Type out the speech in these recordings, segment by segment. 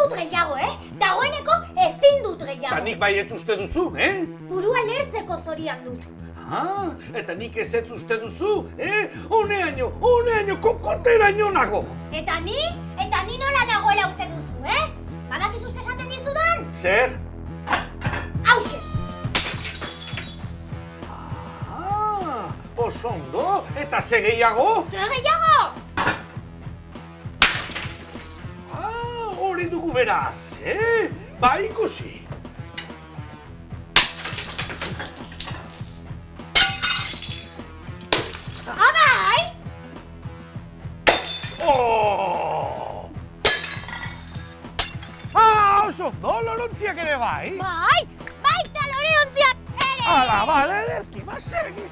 dut gehiago, Dagoeneko ezin dut gehiago. Ta nik bai ez uste duzu, Burua lertzeko zorian dut. Eta nik ez uste duzu, Honeaino kokoteraino nago. Eta ni nola nagoela uste duzu, Badakizu esaten dizudan? Zer? Hauxe! Oso ondo, eta ze gehiago? Zer gehiago? Hori dugu beraz, Ba ikusi. Abai! Oso ondo, lorontziak ere bai? Bai! Baita loreontziak ere! Ala, bale, ederki, segi!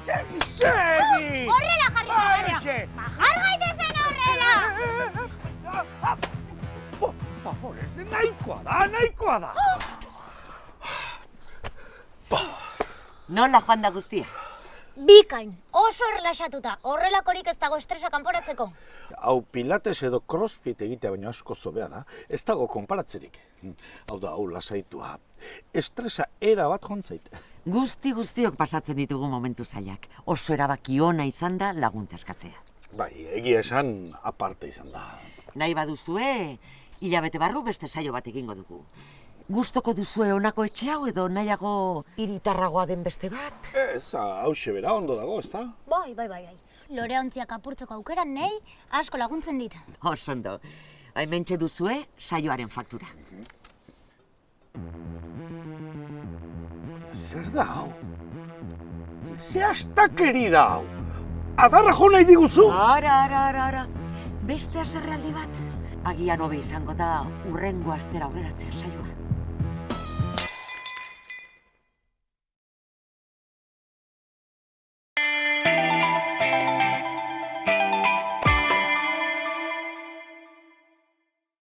Horrela jarriko gara! Jar gaitezen horrela! Por favor, ez nahikoa da! Nola joan da guztia? Bikain, oso erlaxatuta, horrelakorik ez dago estresa kanporatzeko. Hau pilates edo crossfit egitea baino asko zobea da, ez dago konparatzerik. Hau da, hau lasaitua. Estresa era bat joan zaite. Guztiok pasatzen ditugu momentu zailak. Oso erabaki ona izan da laguntza eskatzea. Bai, egia esan aparte izan da. Nahi baduzue, hilabete barru beste saio bat egingo dugu. Gustoko duzue honako etxe hau edo nahiago hiritarragoa den beste bat? Ez, hauxe bera ondo dago, ezta? Bai. Loreontziak apurtzeko aukeran nahi asko laguntzen dit. Oso ondo. Hementxe duzue saioaren faktura. Zer da hau? Ze astakeri da hau? Adarra jo nahi diguzu? Ara. Beste haserrealdi bat. Agian hobe izango da urrengo astera aurreratzea saioa.